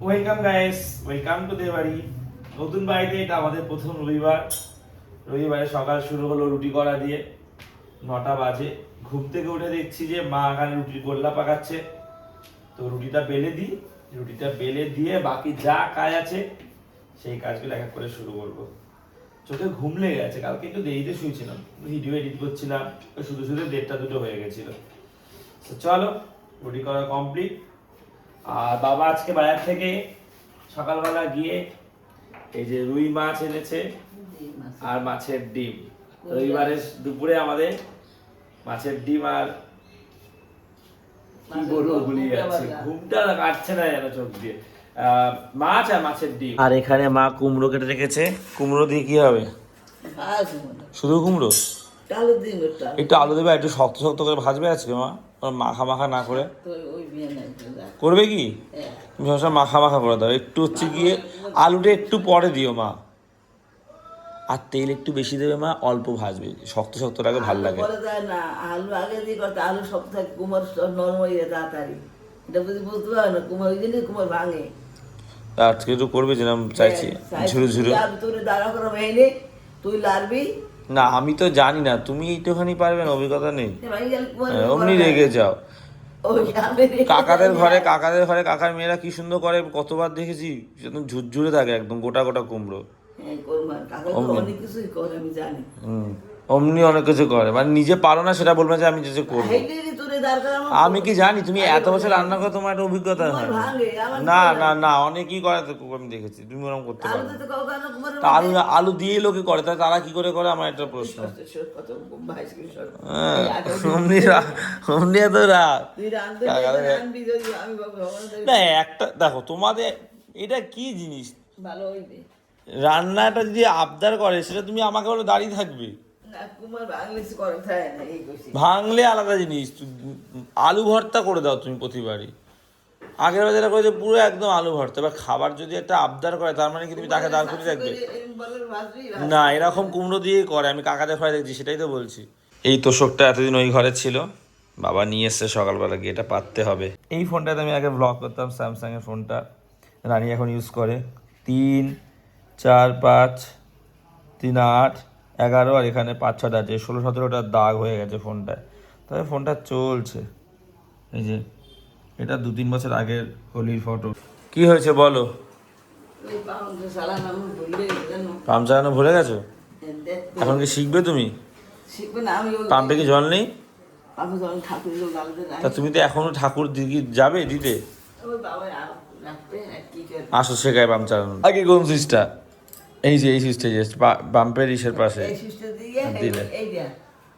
Welcome guys, welcome to দে বাড়ি। নতুন বাড়িতে এটা আমাদের প্রথম রবিবার। রবিবারে সকাল শুরু হলো রুটি করা দিয়ে। 9টা বাজে। ঘুম থেকে উঠে দেখছি যে মা এখানে রুটির গোল্লা পাকাচ্ছে। তো রুটিটা বেলে দিয়ে বাকি যা কাজ আছে সেই কাজগুলো এক এক করে শুরু করবো। চোখে ঘুম লেগে গেছে, কালকে একটু দেরিতে শুয়েছিলাম, ভিডিও এডিট করছিলাম, শুধু শুধু 1:30-2 হয়ে গেছিল। তো চলো, রুটি করা কমপ্লিট। আর বাবা আজকে বাজার থেকে সকালবেলা গিয়ে এই যে রুই মাছ এনেছে আর মাছের ডিম। রবিবারে দুপুরে আমাদের মাছের ডিম আর কি বলবো ভুলে যাচ্ছি, ঘুমটা কাটছে না যেন চোখ দিয়ে। মাছ আর মাছের ডিম। আর এখানে মা কুমড়ো কেটে রেখেছে। কুমড়ো দিয়ে কি হবে? শুধু কুমড়ো, একটু আলু দেবে, একটু শক্ত শক্ত করে ভাজবে আজকে মা, মাখা মাখা না করে। করবে কি? তুমি সবসময় মাখা মাখা করে দাও, একটু হচ্ছে গিয়ে আলুটা একটু পরে দিও মা, আর তেল একটু বেশি দেবে মা, অল্প ভাজবে, শক্ত শক্তটাকে ভালো লাগে। আলু আগে দিয়ে করতে আলু সব থাকে, কুমার নরম হয়ে যায় তাড়াতাড়ি। এটা বুঝতে পারো না, কুমার ওই জন্যই কুমার ভাঙে। আজকে একটু করবে যেরকম চাইছি, ঝুরু ঝুরু। তুই দাঁড়া করে ভেঙে তুই লাড়বি না, আমি তো জানি না, তুমি একটুখানি পারবে না, অভিজ্ঞতা নেই, অমনি রেগে যাও। কাকাদের ঘরে কাকার মেয়েরা কি সুন্দর করে, কতবার দেখেছি, একদম ঝুরঝুরে থাকে, একদম গোটা গোটা কুমড়ো। অমনি অনেক কিছু করে, মানে নিজে পারো না সেটা বলবে যে আমি যে করবো। আমি কি জানি তুমি এত বছর রান্না করে তোমার একটা অভিজ্ঞতা হয় না? না না না, অনেকেই করে তো, আমি দেখেছি, তুমি ওরকম করতে পারো। আলু আলু দিয়ে লোকে করে, তারা কি করে করে আমার একটা প্রশ্ন। না একটা দেখো, তোমাদের এটা কি জিনিস, রান্নাটা যদি আবদার করে সেটা তুমি আমাকে বলে দাঁড়িয়ে থাকবে? ভাঙলে আলাদা জিনিস। আলু ভর্তা করে দাও তুমি প্রতিবারই, আগের বার যেটা করেছে পুরো একদম আলু ভর্তা। এবার খাবার যদি একটা আবদার করে, তার মানে কি তুমি তাকে দাঁড় করে রাখবে? না, এরকম কুমড়ো দিয়েই করে, আমি কাকাদের ঘরে দেখছি, সেটাই তো বলছি। এই তোষকটা এতদিন ওই ঘরে ছিল, বাবা নিয়ে এসছে সকালবেলা গিয়ে, এটা পাততে হবে। এই ফোনটাতে আমি আগে ব্লগ করতাম, স্যামসাং এর ফোনটা, রানি এখন ইউজ করে। 3, 4, 5, 3, 8, 11, আর এখানে 5-6টা আছে, 16-17টার দাগ হয়ে গেছে ফোনটায়। তবে ফোনটা চলছে। এই যে এটা 2-3 বছর আগের হোলির ফটো। কি হয়েছে বলো? পাম্প চালানো ভুলে গেছো? এখন কি শিখবে তুমি? পাম্পে কি জল নেই? তা তুমি তো এখনো ঠাকুর যাবে দিতে? আসো শেখায় পাম্প চালানো। আগে কোন সুইচটা? এই যে এই সুইচটা, পাম্পের ইসের পাশে দিলে,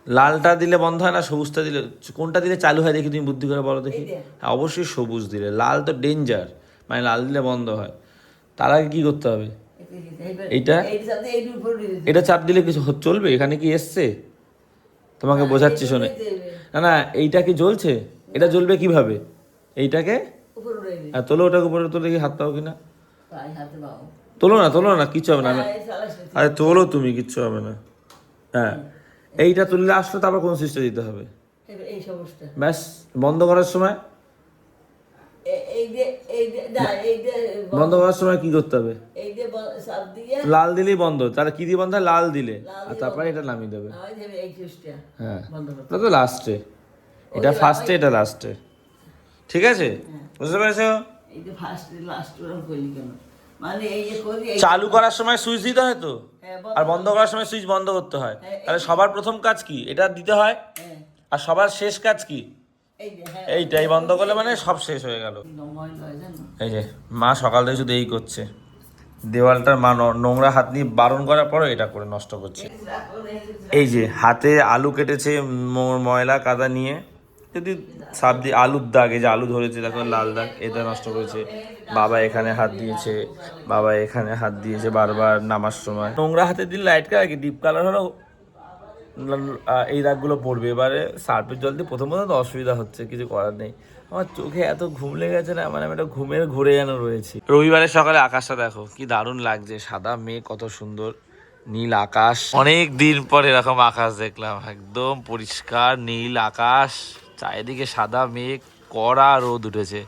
লালটা দিলে বন্ধ হয় না, সবুজটা দিলে? কোনটা দিলে চালু হয় দেখি, তুমি বুদ্ধি করে বলো দেখি। হ্যাঁ, অবশ্যই সবুজ দিলে, লাল তো ডেঞ্জার, মানে লাল দিলে বন্ধ হয়। তার আগে কি করতে হবে? এইটা, এটা চাপ দিলে কিছু চলবে? এখানে কি এসছে? তোমাকে বোঝাচ্ছি শোনে। না না, এইটা কি জ্বলছে? এটা জ্বলবে কিভাবে? এইটাকে তোলো, ওটাকে উপরে তোলো দেখি, হাত পাও কিনা। তোলো না, কিচ্ছু হবে না। আরে তোলো তুমি, কিচ্ছু হবে না। হ্যাঁ, এইটা তুললে আসলো, তারপর কোন সুইচটা দিতে হবে? ব্যাস, বন্ধ করার সময়, বন্ধ করার সময় কি করতে হবে? লাল দিলেই বন্ধ। তাহলে কি দিয়ে বন্ধ হয়? লাল দিলে, আর তারপরে এটা নামিয়ে দেবে। হ্যাঁ, এটা তো লাস্টে, এটা ফার্স্টে, এটা লাস্টে, ঠিক আছে? বুঝতে পেরেছো? চালু করার সময় সুইচ দিতে হয় তো, আর বন্ধ করার সময় সুইচ বন্ধ করতে হয়। তাহলে সবার প্রথম কাজ কি? এটা দিতে হয়। আর সবার শেষ কাজ কি? এইটাই বন্ধ করলে মানে সব শেষ হয়ে গেল। এই যে মা সকাল থেকে শুধু এই করছে, দেওয়ালটার মা নোংরা হাত নিয়ে বারণ করার পরও এটা করে নষ্ট করছে। এই যে হাতে আলু কেটেছে ময়লা কাদা নিয়ে, যদি সাপ দিয়ে আলুর দাগ, এই যে আলু ধরেছে দেখো লাল দাগ, এটা নষ্ট করেছে। বাবা এখানে হাত দিয়েছে, বারবার নামার সময়। নোংরা হাতে দিলে লাইট কালার কি ডিপ কালার হলেও এই দাগগুলো পড়বে। এবারে সার্ফের জল দিয়ে প্রথমত তো অসুবিধা হচ্ছে, কিছু করার নেই। আমার চোখে এত ঘুম লেগেছে না, মানে আমি একটা ঘুমের ঘুরে যেন রয়েছি। রবিবারের সকালে আকাশটা দেখো কি দারুণ লাগছে, সাদা মেঘ, কত সুন্দর নীল আকাশ। অনেক দিন পর এরকম আকাশ দেখলাম, একদম পরিষ্কার নীল আকাশ, চারিদিকে সাদা মেঘ, কড়া রোদ উঠেছে।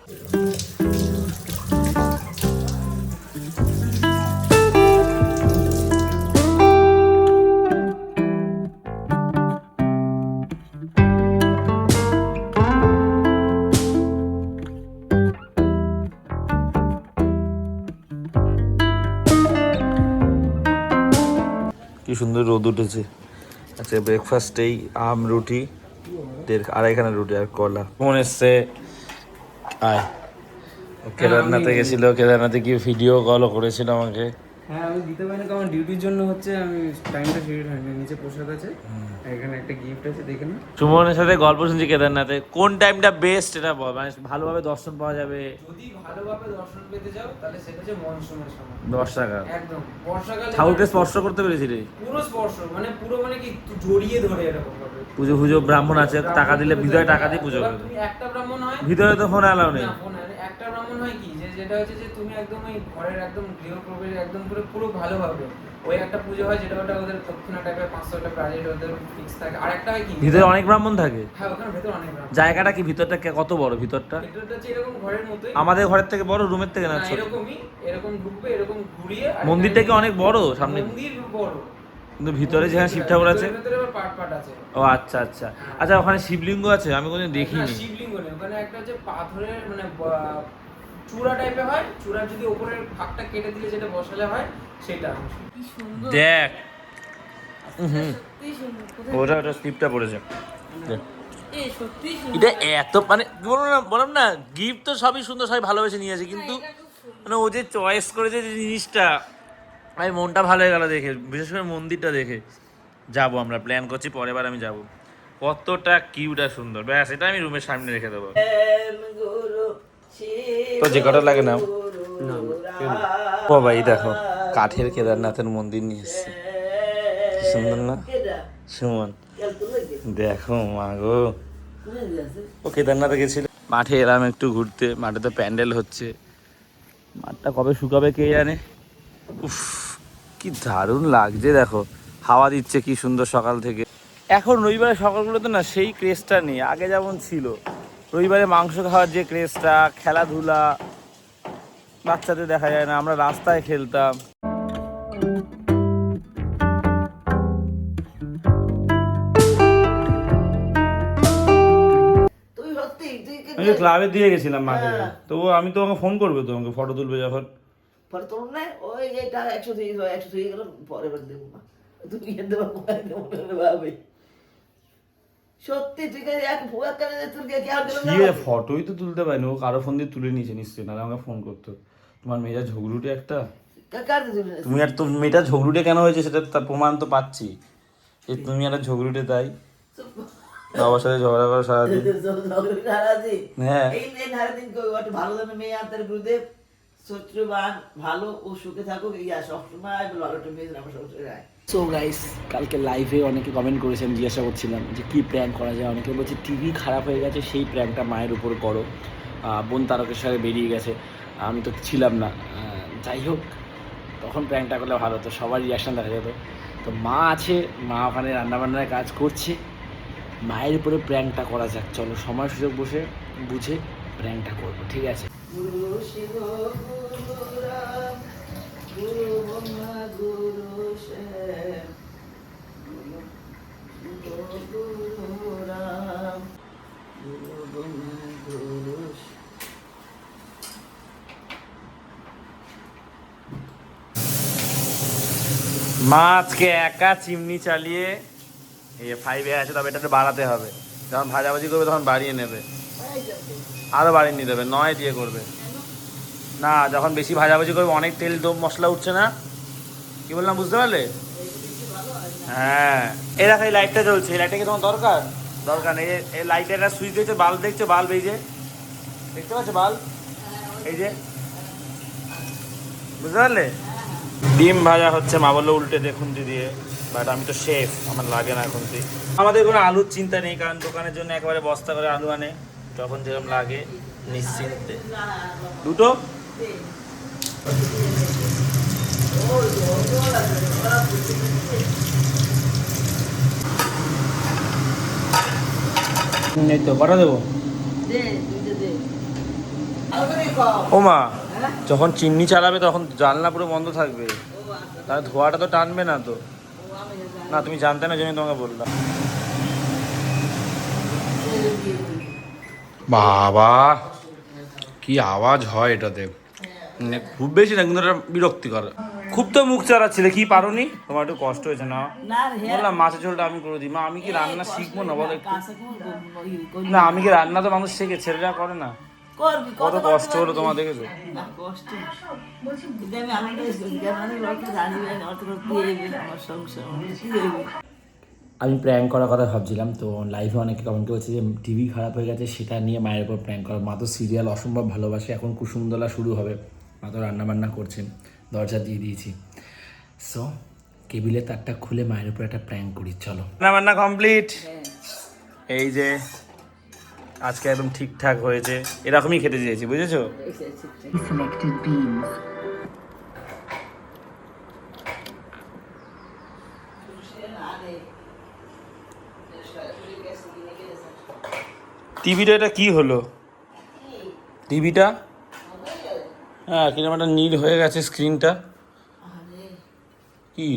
সুন্দর রোদ উঠেছে। আচ্ছা ব্রেকফাস্টেই আম রুটি, 2.5 রুটি আর কলা। মনে এসছে আয়, কেদারনাথে গেছিল, কেদারনাথে গিয়ে ভিডিও কলও করেছিল আমাকে। হ্যাঁ আমি দিতে পারিনি কারণ ডিউটির জন্য হচ্ছে, আমি টাইমটা শিডিউল হয়নি। নিচে পোশাক আছে, এখানে একটা গিফট আছে, দেখে না। সুমনের সাথে গল্প শুনছি কেদারনাথে, কোন টাইমটা বেস্ট এটা বল, মানে ভালোভাবে দর্শন পাওয়া যাবে। যদি ভালোভাবে দর্শন পেতে যাও তাহলে সেটা হচ্ছে মনসুনের সময়। 10 টাকা একদম বর্ষাকালে ঠাকুরকে স্পর্শ করতে পেরেছি রে। পুরো স্পর্শ, মানে পুরো মানে কি তুই জড়িয়ে ধরে এরকম ভাবে। পুজো পুজো ব্রাহ্মণ আছে, টাকা দিলে ভিতরে টাকা দিয়ে পুজো এবার করে। তুমি একটা ব্রাহ্মণ হয়, ভিতরে তো ফোন অ্যালাউ নেই। না, ফোন একটা ব্রাহ্মণ হয় কি, যে যেটা হচ্ছে যে তুমি একদম ওই ঘরের একদম গৃহপ্রবেশ একদম পুরো পুরো ভালোভাবে ওই একটা পুজো হয়, যেটা ওটা ওদের দক্ষিণা টাইপের 500 টাকা বাজেট ওদের ফিক্স থাকে। আর একটা হয় কি, ভিতরে অনেক ব্রাহ্মণ থাকে। হ্যাঁ ওখানে ভেতর অনেক ব্রাহ্মণ। জায়গাটা কি, ভিতরটা কত বড় ভিতরটা? ভেতরটা হচ্ছে এরকম ঘরের মতোই, আমাদের ঘরের থেকে বড়, রুমের থেকে না না, ছোট? এরকমই, এরকম ঢুকবে, এরকম ঘুরিয়ে। আর মন্দিরটা কি অনেক বড় সামনে? মন্দির বড়, কিন্তু ভিতরে যেখানে শিব ঠাকুর আছে। ভিতরে আবার পাট পাট আছে। ও আচ্ছা আচ্ছা আচ্ছা, ওখানে শিবলিঙ্গ আছে? আমি কোনোদিন না, দেখিনি। শিবলিঙ্গ নেই ওখানে, একটা হচ্ছে পাথরের মানে চূড়া টাইপের হয়, চূড়ার যদি উপরের ভাগটা কেটে দিলে যেটা বসালে হয় সেটা। কি সুন্দর, দেখ সত্যি সুন্দর। কোথায়- ওটা ওটা স্লিপটা পড়েছে। দেখ। এই সত্যি সুন্দর। এটা এত মানে বললাম না, গিফট তো সবই সুন্দর, সবাই ভালোবেসে নিয়েছে, কিন্তু মানে ও যে চয়েস করেছে যে জিনিসটা, আমি মনটা ভালো হয়ে গেল দেখে, বিশেষ করে মন্দিরটা দেখে। যাবো, আমরা প্ল্যান করছি পরের বার আমি যাব। কতটা কিউট আর সুন্দর, ব্যাস এটা আমি রুমের সামনে রেখে দেবো। তো যে কটা লাগে নাও। ও ভাই দেখো, কাঠের কেদারনাথের মন্দির নিয়ে এসছে, কি সুন্দর না সুমন? দেখো মা গো, ও কেদারনাথে গেছিল। মাঠে এলাম একটু ঘুরতে, মাঠে তো প্যান্ডেল হচ্ছে, মাঠটা কবে শুকাবে কে জানে। উফ কি দারুণ লাগছে, দেখো হাওয়া দিচ্ছে কি সুন্দর সকাল থেকে। এখন রবিবারে সকালগুলোতে না সেই ক্রেজটা নেই, আগে যেমন ছিল। রবিবারে মাংস খাওয়ার যে ক্রেজটা, খেলাধুলা বাচ্চাদের দেখা যায় না, আমরা রাস্তায় খেলতাম। তুই সত্যি তুই কি আমি ক্লাবে দিয়ে গেছিলাম মাকে, তো আমি তো আমাকে ফোন করবে, তো আমাকে ফটো তুলবে যখন। পরে তোর না ওই এটা 100 থেকে গেল, পরে বার দেবো না, তুমি দেবো ভাবে। সত্যি তুই এক ফুয়া কানে তোর কি আর দিল কি ফটোই তো তুলতে পারিনি, ও কারো ফোন দিয়ে তুলে নিয়েছে নিশ্চয়ই, নাহলে আমাকে ফোন করতো। তোমার মেয়েটা ঝগড়ুটে একটা। কার দিল? তুমি আর তোর মেয়েটা ঝগড়ুটে কেন হয়েছে সেটা তার প্রমাণ তো পাচ্ছি, এই তুমি একটা ঝগড়ুটে, তাই বাবার সাথে ঝগড়া করো সারাদিন। হ্যাঁ এই মেয়ে সারাদিন একটা ভালো ধরনের মেয়ে আর তার গুরুদেব শত্রুবান ভালো ও সুখে থাকুক, ইয়া সবসময় ভালো একটা মেয়ে আমার সংসারে। সো গাইস, কালকে লাইভে অনেকে কমেন্ট করেছেন, জিজ্ঞাসা করছিলাম যে কী প্র্যাঙ্ক করা যায়। অনেকে বলছে টিভি খারাপ হয়ে গেছে, সেই প্র্যাঙ্কটা মায়ের উপর করো। বোন তারকেশ্বরে বেরিয়ে গেছে, আমি তো ছিলাম না। যাই হোক, তখন প্র্যাঙ্কটা করলে ভালো হতো, সবার রিয়াকশান দেখা যেত। তো মা আছে, মা ওখানে রান্নাবান্নার কাজ করছে, মায়ের উপরে প্র্যাঙ্কটা করা যাক। চলো সময় সুযোগ বসে বুঝে প্র্যাঙ্কটা করবো, ঠিক আছে? গুরু শিব গুরু রাম গুরু ব্রহ্মা গুরু শ্যাম গুরু শিব গুরু রাম গুরু ব্রহ্মা গুরু মা আজকে একা চিমনি চালিয়ে এই 5-এ আছে, তবে এটা বাড়াতে হবে, যখন ভাজাভাজি করবে তখন বাড়িয়ে নেবে, আরো বাড়িয়ে নিয়ে দেবে, 9 দিয়ে করবে না। যখন বেশি ভাজাভাজি করবে, অনেক তেল মশলা উঠছে না, কি বললাম বুঝতে পারলে? হ্যাঁ এই দেখো, এই লাইটটা জ্বলছে, এই লাইটটা কি তোমার দরকার? দরকার নেই। এই লাইটের একটা সুইচ দেখছো, বাল্ব দেখছো, বাল্ব এই যে দেখতে পাচ্ছ, বাল্ব এই যে, বুঝতে পারলে? ডিম ভাজা হচ্ছে, মা বললো উল্টে দেখুন দিয়ে, বাট আমি তো শেফ, আমার লাগে না এখন। আমাদের কোনো আলুর চিন্তা নেই, কারণ দোকানের জন্য একেবারে বস্তা করে আলু আনে, যখন যেরকম লাগে নিশ্চিন্তে। দুটো এই তো কটা দেবো? দে দুইটা দে আরে কও ও মা, যখন চিমনি চালাবে তখন জানলা পুরো বন্ধ থাকবে, তাহলে ধোয়াটা তো টানবে না তো। না তুমি জানতে না, জন্য তোমাকে বললাম। বাবা কি আওয়াজ হয় এটাতে, মানে খুব বেশি না, কিন্তু এটা বিরক্তিকর। খুব তো মুখ চালাচ্ছিলে, কি পারোনি? তোমার একটু কষ্ট হয়েছে না? না রে, বললাম মাছের ঝোলটা আমি করে দিই। মা আমি কি রান্না শিখবো না বলো একটু? কাঁচা কোন করি না আমি কি রান্না তো মানুষ শেখে, ছেলেরা করে না। করবি, কত কষ্ট হলো তোমার দেখেছো? না কষ্ট কিন্তু আমি আনন্দ করি, কারণ আমি লোককে জানি না আমার তো দিয়ে আমার সংসার কি হইবে। আমি প্র্যাঙ্ক করার কথা ভাবছিলাম, তো লাইভে অনেকে কমেন্ট করেছে যে টিভি খারাপ হয়ে গেছে সেটা নিয়ে মায়ের উপর প্র্যাঙ্ক করা। মা তো সিরিয়াল অসম্ভব ভালোবাসে, এখন কুসুমদোলা শুরু হবে, মা তো রান্নাবান্না করছেন, দরজা দিয়ে দিয়েছি। সো কেবিলের তারটা খুলে মায়ের উপর একটা প্র্যাঙ্ক করি, চলো। রান্না কমপ্লিট। এই যে আজকে একদম ঠিকঠাক হয়েছে, এরকমই খেতে চেয়েছি, বুঝেছো? Selected beans. টিভিটা এটা কি হলো? টিভিটা হ্যাঁ কিরকম একটা নীল হয়ে গেছে স্ক্রিনটা, কি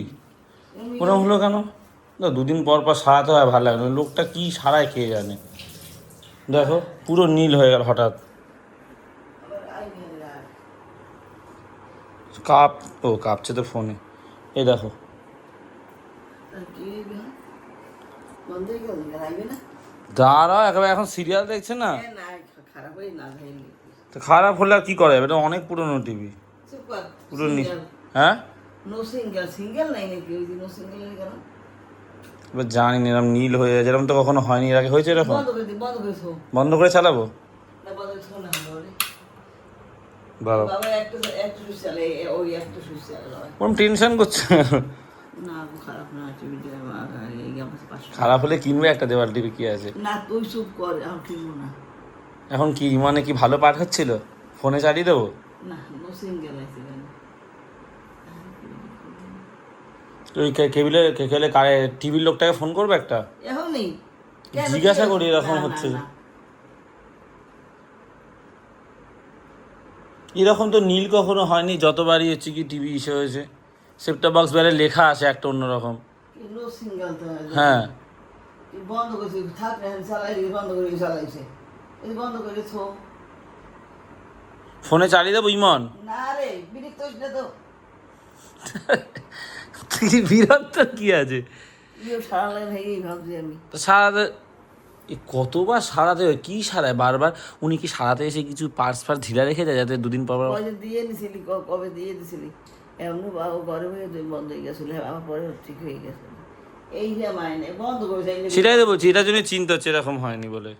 কোনো হলো কেন? না দুদিন পর পর সারাতে হয়, ভালো লাগে না। লোকটা কি সারায় কে জানে। দেখো পুরো নীল হয়ে গেল হঠাৎ। কাপ, ও কাঁপছে তো ফোনে। এই দেখো বন্ধ হয়ে গেল, লাগবে না দাঁড়াও, একেবারে এখন সিরিয়াল দেখছে না না খারাপ হয়ে না ভাইলি তো খারাপ হলে আর কি করা যাবে? এটা অনেক পুরনো টিভি, চুপ কর পুরো নীল। হ্যাঁ নো সিঙ্গেল নাই নাকি ওই নো সিঙ্গেল কেন এবার জানি না, এরকম নীল হয়ে যায়, যেরকম তো কখনো হয়নি এর আগে। হয়েছে এরকম? বন্ধ করে দি, বন্ধ করে থো বন্ধ করে চালাবো না, বন্ধ করে থো না বলে বাবা। বাবা একটা সুইচ চালে, ওই একটা সুইচ চালে ওরকম টেনশন করছে না খারাপ না টিভিটা এই আমার পাশে খারাপ হলে কিনবে একটা, দেওয়াল টিভি কি আছে। না তুই চুপ কর, আমি কিনবো না এখন কি মানে কি ভালো পাঠ হচ্ছিল? ফোনে চালিয়ে দেবো? না নো সিঙ্গেল আছে কেন ওই কেবিলে কেলে টিভির লোকটাকে ফোন করবে একটা, এখনই জিজ্ঞাসা করি এরকম হচ্ছে। এরকম তো নীল কখনো হয়নি, যতবারই হচ্ছে কি টিভি ইস্যু হয়েছে। সেপটা বক্স বাইরে লেখা আছে একটা অন্যরকম। নো সিঙ্গেল তো হ্যাঁ বন্ধ করেছি, থাক না চালাই বন্ধ করে চালাইছে, এই বন্ধ করে থো ফোনে চালিয়ে দেবো ইমন? না রে বিরক্ত হইস না তো, বিরক্ত কি আছে? ইয়ে সারা লাগে ভেঙেই ভাবছি আমি তো সারাতে কতবার সারাতে হয়, কি সারায় বারবার? উনি কি সারাতে এসে কিছু পার্স ফার্স ঢিলা রেখে যায় যাতে দুদিন পর পর? পয়সা দিয়ে নিছিলি, কবে দিয়ে দিছিলি, এমন বাবু ঘরে হয়ে বন্ধ হয়ে গেছিল, আমার পরে ঠিক হয়ে গেছে, এই যে মাইনে বন্ধ করেছে। সেটাই তো বলছি, এটার জন্য চিন্তা হচ্ছে এরকম হয়নি বলে।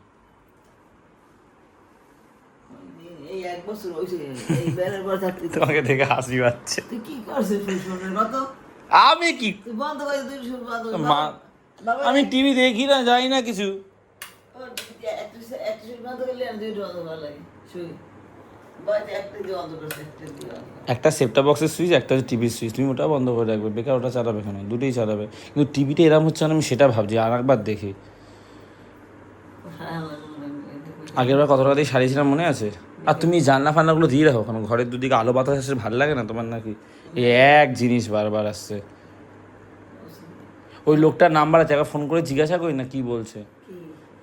এই এক বছর হয়েছে এই বেড়ার পর থাকতে তোমাকে দেখে হাসি পাচ্ছে। তুই কি করছিস ফোনের কত আমি কি তুই বন্ধ করে তুই শুধু বন্ধ করে মা, আমি টিভি দেখি না, যাই না কিছু। একটা সুইচ বন্ধ করলে আর দুইটা বন্ধ করা লাগে, শুই বাড়িতে একটা দিয়ে বন্ধ করছে, একটা দিয়ে বন্ধ করছে। একটা সেপটা বক্সের সুইচ, একটা হচ্ছে টিভির সুইচ, তুমি ওটা বন্ধ করে রাখবে, বেকার ওটা চালাবে কেন? দুটোই চালাবে। কিন্তু টিভিটা এরকম হচ্ছে না, আমি সেটা ভাবছি আর একবার দেখি। আগের বার কত টাকা দিয়ে সারিয়েছিলাম মনে আছে? আর তুমি জানলা ফান্নাগুলো দিয়ে রাখো, কারণ ঘরের দুদিকে আলো বাতাস আসে, ভালো লাগে না তোমার নাকি? এই এক জিনিস বারবার আসছে। ওই লোকটার নাম্বার আছে, একবার ফোন করে জিজ্ঞাসা করি না কি বলছে।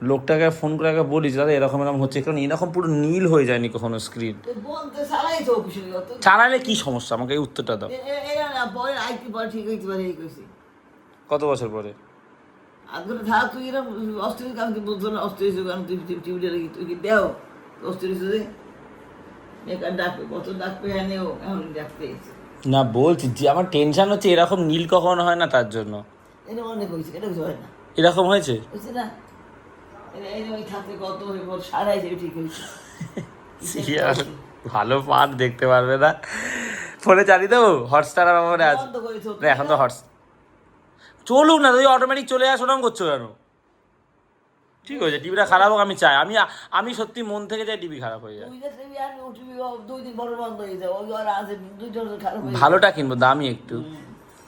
লোকটাকে ফোন করে একবার বলিস দাদা এরকম এরকম হচ্ছে, কারণ এরকম পুরো নীল হয়ে যায়নি কখনো স্ক্রিন। তুই বলতে চালাইছো অফিসের কত চালালে কি সমস্যা, আমাকে এই উত্তরটা দাও। এরা না পরে আইটি পরে ঠিক হইতে পারে, এই কইছি কত বছর পরে? আদর থাক তুই এরকম অস্থির কাম তুই বলছো না, অস্থির কাম তুই টিভিটা রেখে তুই কি দেও অস্থির যে বেকার ডাকবে, কত ডাকবে এনেও এখন ডাকতে এসে না বলছি যে আমার টেনশন হচ্ছে, এরকম নীল কখনো হয় না তার জন্য। এটা অনেক হয়েছে, এটা কিছু হয় না, এরকম হয়েছে? বুঝছি না এই ওই থাকতে কত হয়ে পর সারাই যাবে, ঠিক হয়েছে। ভালো পাঠ দেখতে পারবে না, ফোনে চালিয়ে দেবো হটস্টার আমার মনে আছে। বন্ধ করেছো না এখন তো হটস চলুক না, তুই অটোমেটিক চলে আসো, ওরকম করছো কেন? ঠিক হয়েছে, টিভিটা খারাপ হোক আমি চাই, আমি সত্যি মন থেকে চাই টিভি খারাপ হয়ে যায়। তুই যে টিভি আনবি ও টিভি 2 দিন বড় বন্ধ হয়ে যায়, ওই আর আছে 2 জন খারাপ হয়ে যায়। ভালোটা কিনবো দামি একটু।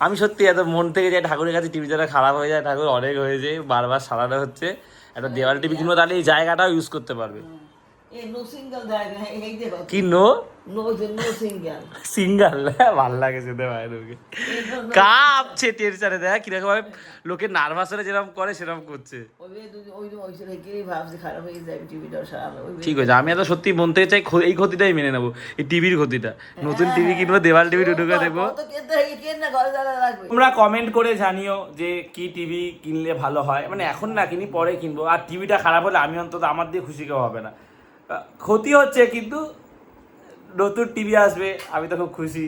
আমি সত্যি এত মন থেকে যাই ঠাকুরের কাছে, টিভি যারা খারাপ হয়ে যায়, ঠাকুর অনেক হয়েছে বারবার সারানো হচ্ছে, একটা দেওয়াল টিভি কিনবো, তাহলে এই জায়গাটাও ইউজ করতে পারবে। এই নো সিঙ্গেল দেয় না, এই দেখো কি নো নো সিঙ্গেল সিঙ্গাল ভাল লাগে শুনতে মায়ের মুখে কাঁপছে টেনশনে দেখ কিরকম ভাবে লোকে নার্ভাস হলে যেরকম করে সেরকম করছে খারাপ হয়ে যায় টিভিটা সারালো ঠিক আছে আমি এত সত্যি বলতে চাই এই ক্ষতিটাই মেনে নেবো এই টিভির ক্ষতিটা নতুন টিভি কিনবো দেওয়াল টিভি ঢুকে দেখবো তোমরা কমেন্ট করে জানিও যে কি টিভি কিনলে ভালো হয় মানে এখন না কিনি পরে কিনবো আর টিভিটা খারাপ হলে আমি অন্তত আমার দিয়ে খুশি কেউ হবে না ক্ষতি হচ্ছে কিন্তু নতুন টিভি আসবে আমি তো খুব খুশি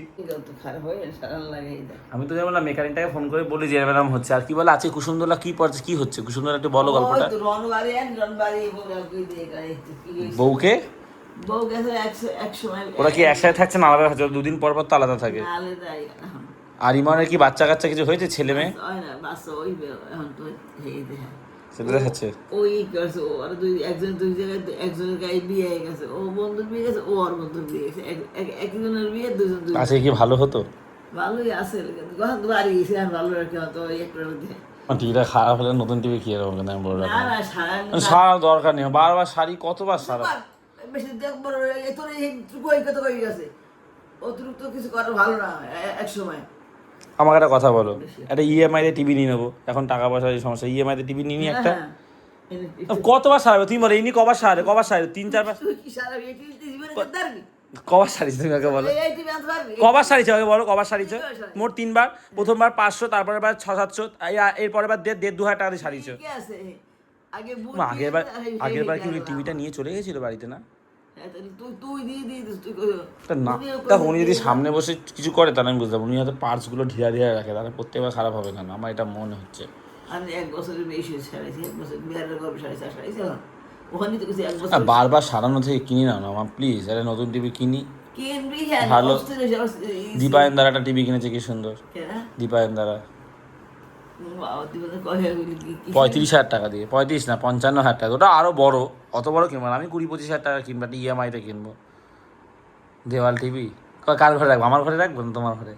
খারাপ হয়ে সারান লাগে আমি তো যেমন মেকানিকটাকে ফোন করে বলি যে এরকম হচ্ছে আর কি বলে আছে কুসুমদোলা কি পড়ছে কি হচ্ছে কুসুমদোলা একটু বলো গল্পটা বউকে বউ গেছে এক সময় ওরা কি একসাথে থাকছে না আলাদা থাকছে দুদিন পর পর তো আলাদা থাকে আলাদাই আর ইমনের কি বাচ্চা কাচ্চা কিছু হয়েছে ছেলে মেয়ে হয় না বাচ্চা ওই এখন তো এই দেখে সেটা দেখাচ্ছে ওই করছে ও আর একজন দুই জায়গায় একজনের গায়ে বিয়ে হয়ে গেছে ও বন্ধুর বিয়ে গেছে ও আর বন্ধুর বিয়ে গেছে একজনের বিয়ে দুজন দুই আচ্ছা কি ভালো হতো ভালোই আছে বাড়ি গেছে আর ভালো রাখে হতো একটার মধ্যে টিভিটা খারাপ হলে নতুন টিভি কি এরকম কেন আমি বড় না না সারা সারা দরকার নেই বারবার শাড়ি কতবার সারা বেশি দেখবো তোর এইটুকু এই কথা কই গেছে অতিরিক্ত কিছু করা ভালো না এক সময় আমাকে একটা কথা বলো একটা ইএমআই তে টিভি নিয়ে নেবো এখন টাকা পয়সার এই সমস্যা ইএমআই তে টিভি নিয়ে একটা কতবার সারাবে তুমি বলো এই নিয়ে কবার সারাবে 3-4 তুই কি সারা এটি জীবনে করতে পারবি কবার সারিছ তুমি আগে বলো এই টিভি আনতে পারবি কবার সারিছ আগে বলো কবার সারিছ মোট 3বার প্রথমবার 500 তারপরের বার 600-700 এরপরের বার 1.5-2 টাকা দিয়ে সারিছ কি আছে আগে আগের বার কি টিভিটা নিয়ে চলে গেছিল বাড়িতে না তুই দিয়ে দিস তুই না দেখো উনি যদি সামনে বসে কিছু করে তাহলে আমি বুঝলাম উনি হয়তো পার্টসগুলো ঢিলা ঢিলা রাখে তাহলে প্রত্যেকবার খারাপ হবে কেন আমার এটা মনে হচ্ছে আমি 1 বছরের বেশি সারাইছি 1 বছর বিহারের গল্প সারাইছি ওখানে তো কিছু 1 বছর বারবার সারানো থেকে কিনি না আমার প্লিজ একটা নতুন টিভি কিনি কিনবি ভালো দীপায়ন দ্বারা একটা টিভি কিনেছে কি সুন্দর কেন দীপায়ন দ্বারা বাবা তুই বলে কহে 35,000 টাকা দিয়ে 35 না 55,000 টাকা ওটা আরো বড় অত বড় কিনবো না আমি 20-25,000 টাকা কিনবো একটা ইএমআই তে কিনবো দেওয়াল টিভি কার ঘরে রাখবো আমার ঘরে রাখবো না তোমার ঘরে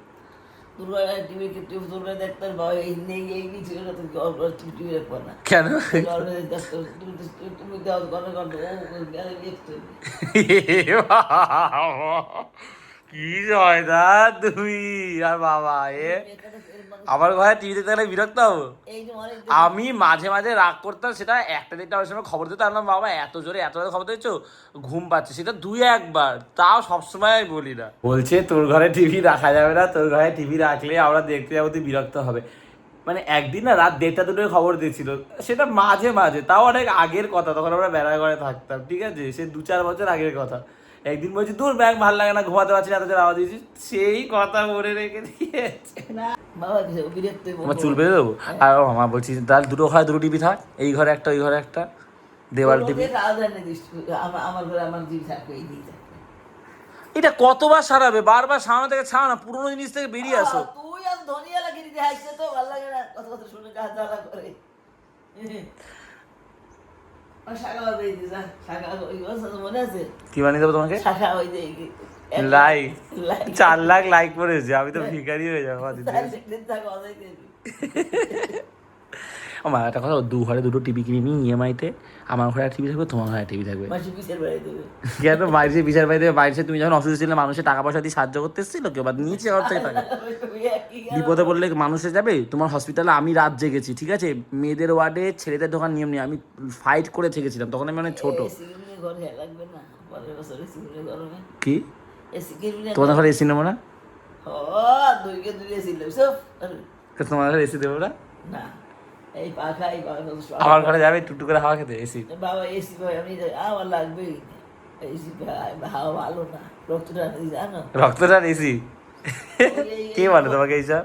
দুর্গা টিভি কি তুই দুর্গা দেখতে বাবা এই নেই এই কিছু না তুই তুমি টিভি রাখবো না কেন তুমি দাও করে ও গেলে দেখতে কি জয়দা তুমি আর বাবা আমার ঘরে টিভি দেখতে গেলে বিরক্ত হবো এই যে অনেক আমি মাঝে মাঝে রাগ করতাম সেটা একটা দেড়টা সময় খবর দিতে আনলাম বাবা এত জোরে খবর দিচ্ছ ঘুম পাচ্ছে সেটা 2-1 বার তাও সবসময় বলি না বলছে তোর ঘরে টিভি রাখা যাবে না তোর ঘরে টিভি রাখলে আমরা দেখতে যাবো তুই বিরক্ত হবে মানে একদিন না রাত 1:30-2টায় খবর দিচ্ছিল সেটা মাঝে মাঝে তাও অনেক আগের কথা তখন আমরা বেড়া ঘরে থাকতাম ঠিক আছে সে 2-4 বছর আগের কথা একদিন বলছি দূর ব্যাগ ভালো লাগে না ঘুমাতে পারছি না এত জোরে আওয়াজ দিয়েছি সেই কথা মনে রেখে দিয়েছে বাবা কিছু বিরক্ত আমার চুল বেঁধে দেবো আর আমার বলছি তাহলে দুটো টিভি থাক এই ঘরে একটা ওই ঘরে একটা দেওয়াল টিভি আমার ঘরে আমার টিভি থাকবে এই দিয়ে এটা কতবার সারাবে বারবার সারানো থেকে ছাড়া না পুরোনো জিনিস থেকে বেরিয়ে আসো তুই আর ধনিয়া লাগিয়ে দিতে হাসছে তো ভালো লাগে না কথা কথা শুনে গা জ্বালা করে শাখা হবে শাখা ওই মনে আছে কি বানিয়ে দেবো তোমাকে শাখা ওই যে লাইক 4 লাখ লাইক করেছে আমি তো ভিখারি হয়ে যাবো আমার একটা কথা 2 ঘরে 2টো টিভি কিনে নিই ইএমআই তে আমার ঘরে টিভি থাকবে তোমার ঘরে টিভি থাকবে কেন বাইরে বিচার বাড়ি দেবে বাইরে তুমি যখন অসুস্থ ছিলে মানুষের টাকা পয়সা দিয়ে সাহায্য করতে এসেছিল কেউ বা নিচে ঘর থেকে টাকা বিপদে পড়লে মানুষে যাবে তোমার হসপিটালে আমি রাত জেগেছি ঠিক আছে মেয়েদের ওয়ার্ডে ছেলেদের ঢোকার নিয়ম নেই আমি ফাইট করে থেকেছিলাম তখন আমি অনেক ছোট কি তোমাদের ঘরে এসি নেবো না তোমার ঘরে এসি দেবো না এই পাখা এই আমার ঘরে যাবে টুকটুক করে হাওয়া খেতে এসি বাবা এসি আমি আমার লাগবে এসি হাওয়া ভালো না রক্তটা জানো রক্তটান এসি কে বলে তোমাকে এইসব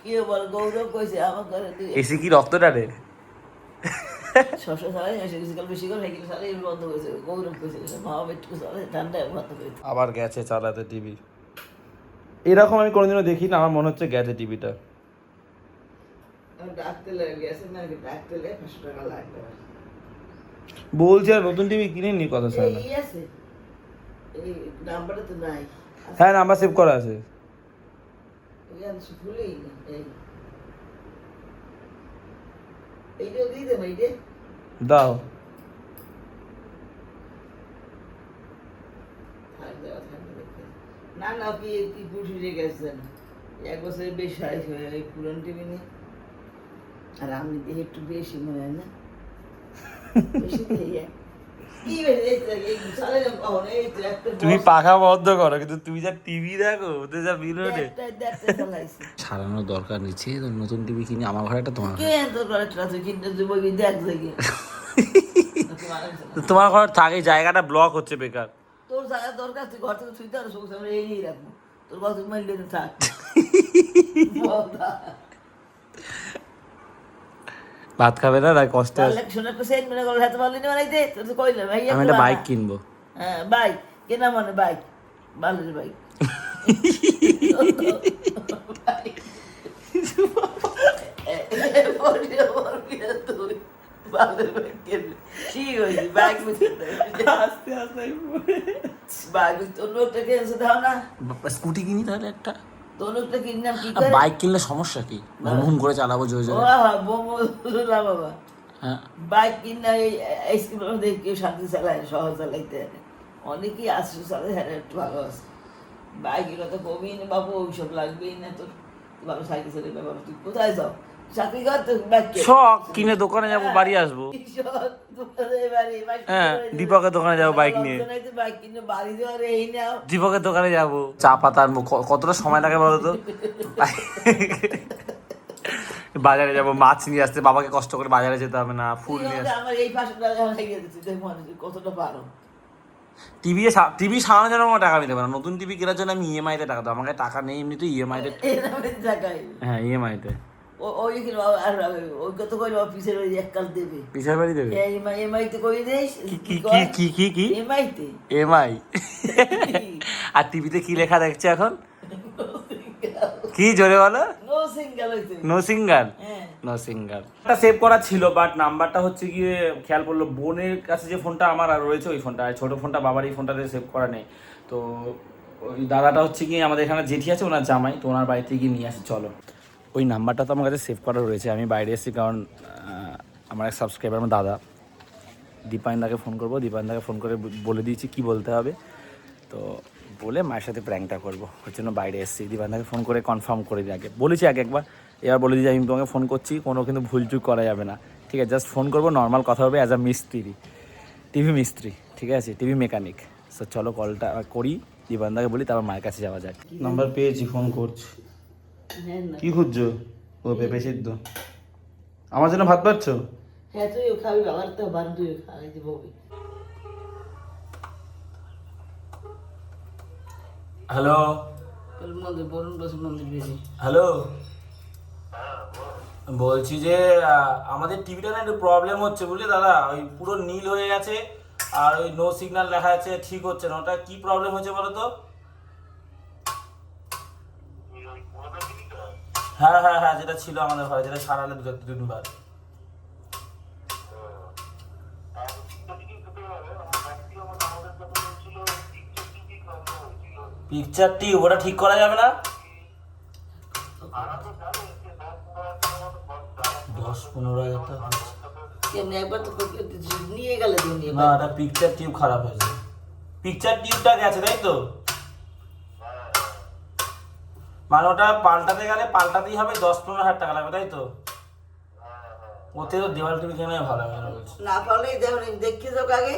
কে বল গৌরব কইছে আমার ঘরে এসি কি রক্তটানে শ্বশুর সারাই শীতকাল বেশি করে সাইকেল সারাই বন্ধ করেছে গৌরব কইছে মা একটু চলে ঠান্ডায় বন্ধ করে আবার গেছে চালাতে টিভি এরকম আমি কোনোদিনও দেখি না আমার মনে হচ্ছে গেছে টিভিটা ডাকতে লাগে গেছে না ডাকতে লাগে 500 টাকা লাগবে বলছি আর নতুন টিভি কিনে নি কথা শোনা এই আছে এই নাম্বারটা তো নাই হ্যাঁ নাম্বার সেভ করা আছে ওই আছে ভুলেই না এইটা দিয়ে দেব এইটা দাও না না কি কি পুষিয়ে গেছেন 1 বছরের বেশি সাইজ হয়ে এই পুরান টিভি নিয়ে আর আমি দেখে একটু বেশি মনে হয় না বেশি দেখে কি বেশি এই সালে কখন এই তো একটা তুমি পাখা বন্ধ করো কিন্তু তুমি যা টিভি দেখো ওতে যা বিরোধে দেখতে চালাইছি সারানোর দরকার নিচ্ছে নতুন টিভি কিনে আমার ঘরে একটা তোমার কে তোর ঘরে ট্রাসে কিনতে দেবো দেখ দেখি তোমার ঘর থাকে জায়গাটা ব্লক হচ্ছে বেকার তোর জায়গা দরকার তুই ঘর থেকে শুইতে পারো সবুজ আমরা এই নিয়ে রাখবো তোর ঘর থেকে মাইলে থাক ভাত খাবে না তাই কষ্ট ইলেকশনের তো সেন মনে করো হাতে পারলি না বানাইতে তোর তো কইলে ভাই আমি একটা বাইক কিনবো হ্যাঁ বাইক কেনা মানে বাইক বালের বাইক তুই বালের বাইক কিনবি কি হয়েছে বাইক বুঝতে আস্তে আস্তে বাইক তোর লোকটা কিনছে দাও না স্কুটি কিনি তাহলে একটা তোর লোকটা কিনলাম কি করে বাইক কিনলে সমস্যা কি ঘুম করে চালাবো জোরে ও জোরে বোমো না বাবা হ্যাঁ বাইক কিনা এই স্কুলের মধ্যে কেউ শান্তি চালায় সহজ চালাইতে পারে অনেকেই আসছে চালায় হ্যাঁ একটু ভালো আছে বাইকের তো কমই না বাবু ওইসব লাগবেই না তোর বাবা সাইকেল চালিয়ে বাবা তুই কোথায় যাও চাকরি কর তো বাইক শখ কিনে দোকানে যাবো বাড়ি আসবো হ্যাঁ দীপকের দোকানে যাবো বাইক নিয়ে বাইক কিনে বাড়ি যাওয়ার এই নাও দীপকের দোকানে যাবো চা পাতা আনবো কতটা সময় লাগে বলো তো বাজারে যাবো মাছ নিয়ে আসতে বাবাকে কষ্ট করে বাজারে যেতে হবে না ফুল নিয়ে আসতে আমার এই 500 টাকা লেগে গেছে দেখো কতটা পারো টিভি সারানোর জন্য আমার টাকা নিতে পারে নতুন টিভি কেনার জন্য আমি ইএমআই তে টাকা দেবো আমাকে টাকা নেই এমনি তো ইএমআই তে এরকমের জায়গায় হ্যাঁ ইএমআই তে ওই কি আর ওই কত কই অফিসের ওই এককাল দেবে পিছার বাড়ি দেবে এমআই তে কই দেস কি কি কি কি এমআই তে এমআই আর টিভিতে কি লেখা দেখছে এখন কি জোরে বলো নো সিঙ্গেল হইছে নো সিঙ্গার হ্যাঁ নো সিঙ্গার এটা সেভ করা ছিল বাট নাম্বারটা হচ্ছে গিয়ে খেয়াল করলো বোনের কাছে যে ফোনটা আমার আর রয়েছে ওই ফোনটা আর ছোট ফোনটা বাবার এই ফোনটাতে সেভ করা নেই তো ওই দাদাটা হচ্ছে গিয়ে আমাদের এখানে জেঠি আছে ওনার জামাই তো ওনার বাড়িতে গিয়ে নিয়ে আসি চলো ওই নাম্বারটা তো আমার কাছে সেভ করা রয়েছে আমি বাইরে এসেছি কারণ আমার এক সাবস্ক্রাইবার আমার দাদা দীপায়নদাকে ফোন করবো দীপায়নদাকে ফোন করে বলে দিয়েছি কি বলতে হবে তো বলে মায়ের সাথে প্র্যাঙ্কটা করবো ওর জন্য বাইরে এসেছি দীপায়নদাকে ফোন করে কনফার্ম করে দিই আগে বলেছি আগে একবার এবার বলে দিই আমি তোমাকে ফোন করছি কোনো কিন্তু ভুলচুক করা যাবে না ঠিক আছে জাস্ট ফোন করবো নর্মাল কথা হবে অ্যাজ আ মিস্ত্রি টিভি মিস্ত্রি ঠিক আছে টিভি মেকানিক সো চলো কলটা করি দীপায়নদাকে বলি তারপর মায়ের কাছে যাওয়া যায় নাম্বার পেয়েছি ফোন করছি হ্যাঁ না কি খুঁজছো ও পেঁপে সিদ্ধ আমার জন্য ভাত পাচ্ছো হ্যাঁ তুইও খাবি বাবার তো বান তুইও খাওয়াই দিব হ্যালো তোর মন্দির বরুণ বসে মন্দির বেশি হ্যালো বলছি যে আমাদের টিভিটা না একটু প্রবলেম হচ্ছে বুঝলি দাদা ওই পুরো নীল হয়ে গেছে আর ওই নো সিগন্যাল লেখা আছে ঠিক হচ্ছে না ওটা কি প্রবলেম হচ্ছে বলো তো হ্যাঁ হ্যাঁ হ্যাঁ যেটা ছিল আমাদের ঘরে যেটা সারালে দুবার পিকচার টিউব ওটা ঠিক করা যাবে না 10-15 হাজার টাকা কেমনি একবার তো নিয়ে গেলে তো নিয়ে না এটা পিকচার টিউব খারাপ হয়েছে পিকচার টিউবটা গেছে তাই তো মানে ওটা পাল্টাতে গেলে পাল্টাতেই হবে 10-15 হাজার টাকা লাগবে তাই তো ওতে তো দেওয়াল টিভি কেনাই ভালো হবে না বলছি না পারলেই দেখি তো আগে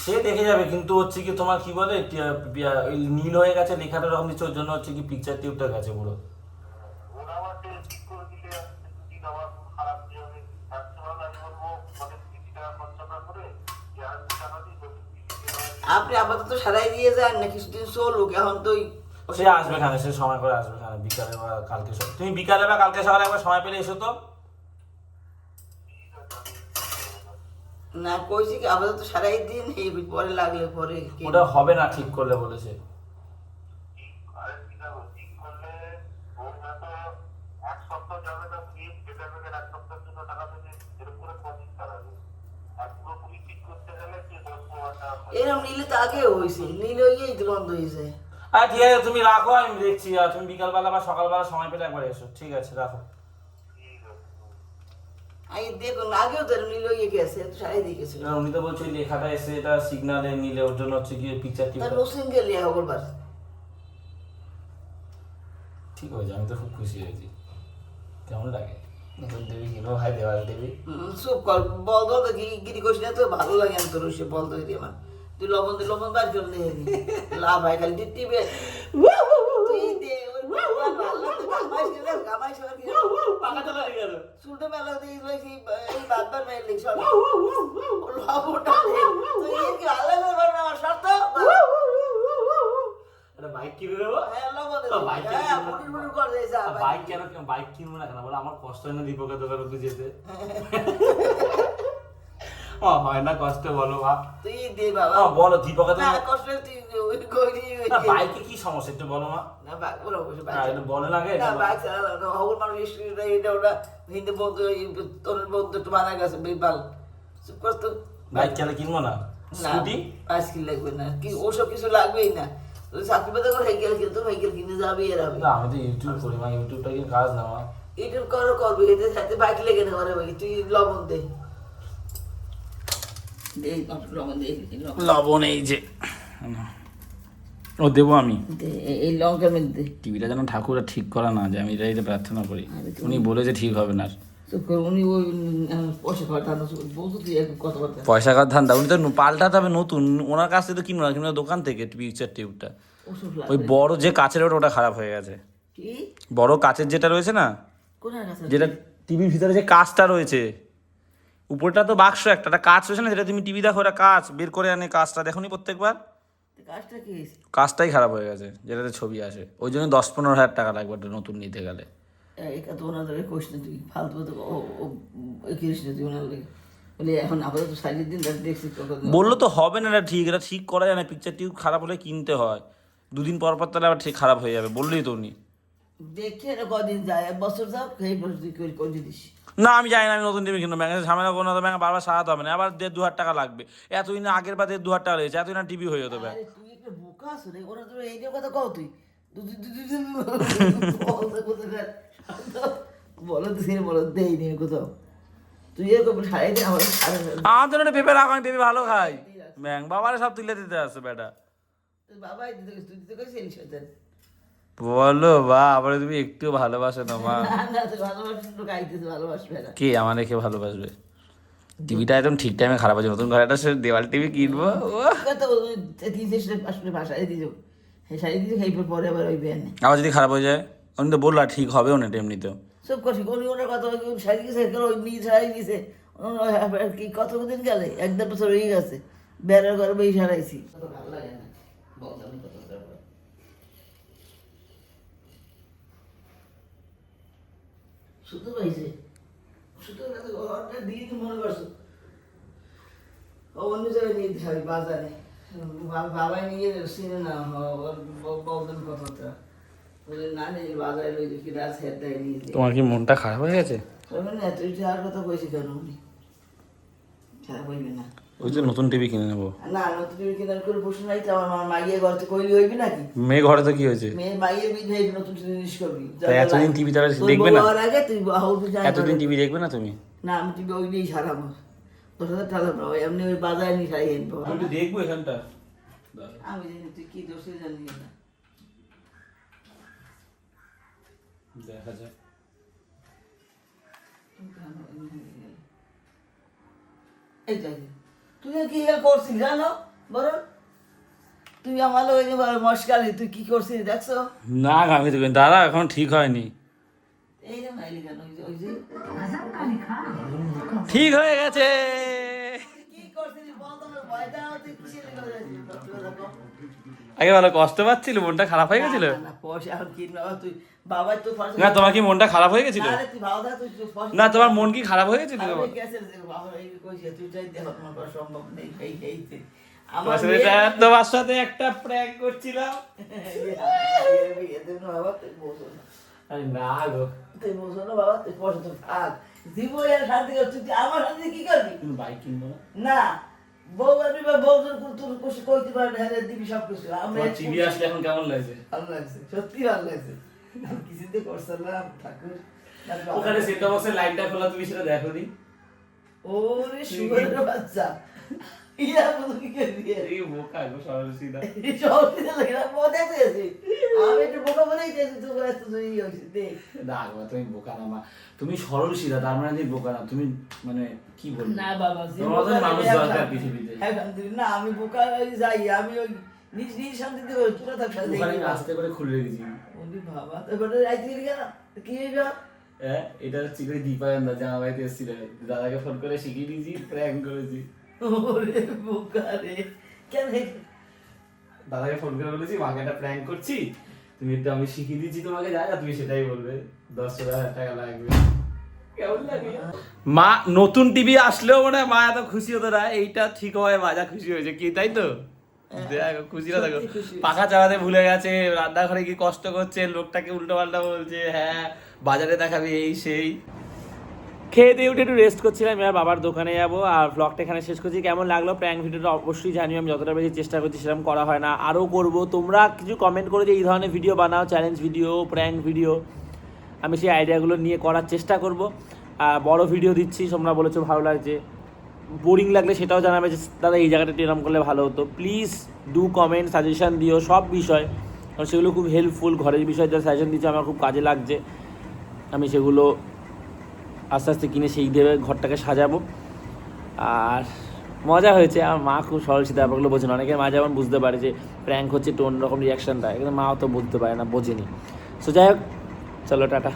সে দেখে যাবে কিন্তু হচ্ছে কি তোমার কি বলে ওই নীল হয়ে গেছে লেখাটা রকম দিচ্ছে ওর জন্য হচ্ছে কি পিকচার টিউবটা গেছে পুরো আপনি আপাতত সারাই দিয়ে যান না কিছুদিন চলুক এখন তো সে আসবে খানে সে সময় করে আসবে খানে বিকালে বা কালকে তুমি বিকালে বা কালকে সকালে একবার সময় পেলে এসো তো না কইছি কি আপাতত সারাই দিন এই পরে লাগলে পরে ওটা হবে না ঠিক করলে বলেছে এরকম নিলে তো আগে হয়েছে নীল হয়েই তো বন্ধ হয়েছে আর ঠিক আছে তুমি রাখো আমি দেখছি আর তুমি বিকালবেলা বা সকালবেলা সময় পেলে একবার এসো ঠিক আছে রাখো আমি দেখুন আগেও তো এমনি লইয়ে গেছে সারাই দিয়ে গেছে না উনি তো বলছে ওই লেখাটা এসে এটা সিগনালে নিলে ওর জন্য হচ্ছে কি পিকচার টিপ তার রসিন গেলি হগলবার ঠিক হয়েছে আমি তো খুব খুশি হয়েছি কেমন লাগে নতুন টিভি কিনবো ভাই দেওয়াল টিভি চুপ কর বল তো গিরি করিস না তো ভালো লাগে আমি তোর সে বল তো দিয়ে আমার তুই লবণ বার করে দিয়ে লাভ হয় খালি টিপে তুই দে ওই ভালো তো গামাই সবার কি পাকা চালা হয়ে গেল চুলটা মেলা দিয়ে এই বাদবার মেয়ে লিখ সব লবণটা তুই কি আলাদা করবে আমার শর্ত একটা বাইক কিনে দেবো হ্যাঁ লবণ দে বাইক হ্যাঁ মুটি করে দে যা বাইক কেন বাইক কিনবো না কেন বলো আমার কষ্ট হয় না দীপকের দোকান অব্দি যেতে ও হয় না কষ্ট বলো বাপ তুই দে বাবা বলো দীপকের না কষ্ট তুই ওই করি বাইকে কি সমস্যা একটু বলো মা না বাবা ওরা বসে না এটা বলে লাগে না বাইক চালানো না হগল মানুষ এটা ওটা হিন্দু বন্ধু তোর বন্ধু একটু মারা গেছে বেবাল চুপ কর তো বাইক কেন কিনবো না স্কুটি বাইসাইকেল লাগবে না কি ওসব কিছু লাগবেই না তুই চাকরি পেতে করে সাইকেল কিনতো সাইকেল কিনে যাবি এর হবে না আমি তো ইউটিউব করি মা ইউটিউবটা কি কাজ না মা ইউটিউব করবি এদের সাথে বাইক লেগে না করে বাকি তুই লবণ দে দে লবণ দে লবণ এই যে ও দেবো আমি এই লঙ্কার মধ্যে টিভিটা যেন ঠাকুরা ঠিক করা না যায় আমি এটাই তো প্রার্থনা করি উনি বলেছে ঠিক হবে না আর। চুপ করে উনি ওই পয়সা খাওয়া টানো বলতো তুই এক কথাবার্তা পয়সা কার ধান্দা উনি তো পাল্টাতে হবে নতুন ওনার কাছ থেকে তো কিনবো না কিনবো দোকান থেকে পিকচার টিউবটা ওষুধ ওই লাগবে বড় যে কাচের ওটা খারাপ হয়ে গেছে কি বড় কাচের যেটা রয়েছে না কোনার কাছে যেটা টিভির ভিতরে যে কাচটা রয়েছে উপরটা তো বাক্স একটা কাচ রয়েছে না যেটা তুমি টিভি দেখো ওটা কাচ বের করে আনে কাচটা দেখোনি প্রত্যেকবার কাজটা কি হয়েছে কাচটাই খারাপ হয়ে গেছে যেটাতে ছবি আসে ওই জন্য 10-15 হাজার টাকা লাগবে একটা নতুন নিতে গেলে একা তো ওনাদের কোশ না তুই ফালতু তো কিনিস না তুই ওনার লেগে বলে এখন আপাতত সাইডের দিন দেখছি বললো তো হবে না এটা ঠিক এটা ঠিক করা যায় না পিকচার টিউব খারাপ হলে কিনতে হয় দুদিন পর পর তাহলে আবার ঠিক খারাপ হয়ে যাবে বললেই তো উনি দেখে এটা কদিন যায় এক বছর যাও সেই বছর তুই করে দিস না আমি জানি না আমি নতুন টিভি কিনবো ব্যাংকে ঝামেলা কোনো তো ব্যাংকে বারবার সারাতে হবে না আবার 1.5-2 হাজার টাকা লাগবে এতদিন আগের বা 1.5-2 হাজার টাকা লেগেছে এতদিন না টিভি হয়ে যেত ব্যাংক আরে তুই একটা বোকা আছো রে ওরা তোর এই কথা কও তুই দুদিন বলো তো সিনে বলো দেই নি কোথাও তুই এরকম সাড়ে দিন আমার আমার জন্য একটা পেঁপে রাখো আমি পেঁপে ভালো খাই ব্যাংক বাবারে সব তুলে দিতে আসছে বেটা তুই বাবাই দিতে তুই দিতে কইছিস সেটা বলো বা আবার তুমি একটু ভালোবাসো না মা না তুই ভালোবাসিস তো গাইতেছিস ভালোবাসবে না কে আমার রেখে ভালোবাসবে টিভিটা একদম ঠিক টাইমে খারাপ আছে নতুন ঘরে একটা দেওয়াল টিভি কিনবো কত দিয়েছিস আসলে বাসায় দিয়ে যাবো হ্যাঁ শাড়ি দিয়ে খাই পরে আবার ওই বিয়ার নেই আবার যদি খারাপ হয়ে যায় আমি তো বললাম ঠিক হবেও না এমনিতেও সব করছি কোন ওনার কথা শাড়ি গেছে ওই নিয়ে শাড়ি গেছে কি কতদিন গেলে 1-1.5 বছর হয়ে গেছে বেড়ার ঘরে বই সারাইছি ভালো লাগে না বলতাম কত শুধু পাইছে শুধু ঘরটা দিয়ে তো মনে করছো অন্য জায়গায় নিয়ে যেতে হবে বাজারে বাবাই নিয়ে চিনে না বলতেন কথাটা বলে না নিয়ে বাজারে লই দেখি রাত হেঁটাই নিয়ে যায় তোমার কি মনটা খারাপ হয়ে গেছে না তুই আর কথা কইছি কেন উনি খারাপ হইবে না ওই যে নতুন টিভি কিনে নেবো না নতুন টিভি কেনার করে বসে নাই তো আমার মাইয়ে ঘরে কইলি হইবি নাকি মেয়ে ঘরে তো কি হয়েছে মেয়ে মাইয়ে বিধে নতুন জিনিস করবি তা এতদিন টিভি তারা দেখবে না তোর আগে তুই হাউস যাই এতদিন টিভি দেখবে না তুমি না আমি টিভি ওই নিয়েই সারাবো তোর সাথে টালাম না এমনি ওই বাজারে নিয়ে সারিয়ে আনবো একটু দেখবো এখানটা আমি জানি তুই কি দোষে জানি না দেখা যায় এই যাই তুই কি হেল্প করছিস জানো বরং তুই আমার ওই যে মশকালি তুই কি করছিস দেখছো না আমি তো দাঁড়া এখন ঠিক হয়নি এই যে মাইলি কেন ওই যে ঠিক হয়ে গেছে কি করছিস বল তো আমার ভয়টা তুই কিসের করে আগে ভালো কষ্ট পাচ্ছিল মনটা খারাপ হয়ে গেছিল না পয়সা এখন কিনবে আবার তুই বাবা তো না তোমার কি মনটা খারাপ হয়ে গেছিল আরে তুই ভালো থাক তুই পয়সা না তোমার মন কি খারাপ হয়ে গেছিল আমি গেছে বাবা এই কইছে তুই যাই দেখো তোমার করা সম্ভব নেই এইতে আমার তোমার সাথে একটা প্র্যাঙ্ক করছিলাম বাবা তুই বসো না আরে না গো তুই বসো না বাবা তুই পয়সা তো থাক দিব এর শান্তি তুই আমার শান্তি কি করবি তুমি বাইক কিনবো না না বউ আমি বা বউ তোর খুশি কইতে পারে না দিবি সব কিছু আমরা টিভি আসলে এখন কেমন লাগছে ভালো লাগছে সত্যি ভালো লাগছে আমি কিছুতে করছিলাম ঠাকুর ওখানে সেট বক্সের লাইনটা খোলা, তুমি সেটা দেখো নি? ওরে শুয়োরের বাচ্চা ইয়া বলো কি দিয়ে এই বোকা গো সরল সিধা। সব দিতে লাগে না মজা পেয়েছি আমি একটু বোকা বলেই দিয়েছি তো এত জয়ী হয়েছে দেখ না গো তুমি বোকা না মা, তুমি সরল সিধা, তার মানে তুমি বোকা না, তুমি মানে কি বলবো না বাবা তোমার মতন মানুষ দরকার পৃথিবীতে। না আমি বোকা যাই আমি ওই নিজ নিজ শান্তিতে তোরা থাক ওখানে আমি আস্তে করে খুলে রেখেছি। ওরে বাবা তারপরে রাইতে গেল কি হইলো হ্যাঁ এটা হচ্ছে করে দীপায়নদা জামা বাড়িতে এসেছিল, দাদাকে ফোন করে শিখিয়ে দিয়েছি, প্র্যাঙ্ক করেছি। ওরে বোকা রে কেন দাদাকে ফোন করে বলেছি মাকে একটা প্র্যাঙ্ক করছি, তুমি একটু আমি শিখিয়ে দিচ্ছি তোমাকে, যা যা তুমি সেটাই বলবে, 10,000 টাকা লাগবে। কেমন লাগে? মা নতুন টিভি আসলেও মানে মা এত খুশি হতো না, এইটা ঠিক হয় মাজা খুশি হয়েছে কি, তাই তো? দেখো খুশি না, দেখো সত্যি খুশি। পাখা চালাতে ভুলে গেছে, রান্নাঘরে কি কষ্ট করছে, লোকটাকে উল্টো পাল্টা বলছে, হ্যাঁ বাজারে দেখাবি এই সেই। খেয়ে দিয়ে উঠে একটু রেস্ট করছিলাম, এবার বাবার দোকানে যাবো। আর ব্লগটা এখানে শেষ করছি। কেমন লাগলো প্র্যাঙ্ক ভিডিওটা অবশ্যই জানিও, আমি যতটা বেশি চেষ্টা করছি সেরকম করা হয় না, আরও করব। তোমরা কিছু কমেন্ট করে যে এই ধরনের ভিডিও বানাও, চ্যালেঞ্জ ভিডিও, প্র্যাঙ্ক ভিডিও, আমি সেই আইডিয়াগুলো নিয়ে করার চেষ্টা করব। আর বড় ভিডিও দিচ্ছি, তোমরা বলেছো ভালো লাগছে, বোরিং লাগলে সেটাও জানাবে যে দাদা এই জায়গাটা এরকম করলে ভালো হতো। প্লিজ ডু কমেন্ট, সাজেশন দিও সব বিষয়, কারণ সেগুলো খুব হেল্পফুল। ঘরের বিষয়ে যা সাজেশন দিচ্ছে আমার খুব কাজে লাগছে, আমি সেগুলো আস্তে আস্তে কিনে সেই দেবে ঘরটাকে সাজাবো। আর মজা হয়েছে, আমার মা খুব সরল সিধা ব্যাপারগুলো বোঝে না। অনেকের মা যেমন বুঝতে পারে যে প্র্যাঙ্ক হচ্ছে একটু অন্যরকম রিয়াকশান দেয়, কিন্তু মাও তো বুঝতে পারে না, বোঝেনি। সো যাই হোক, চলো টাটা।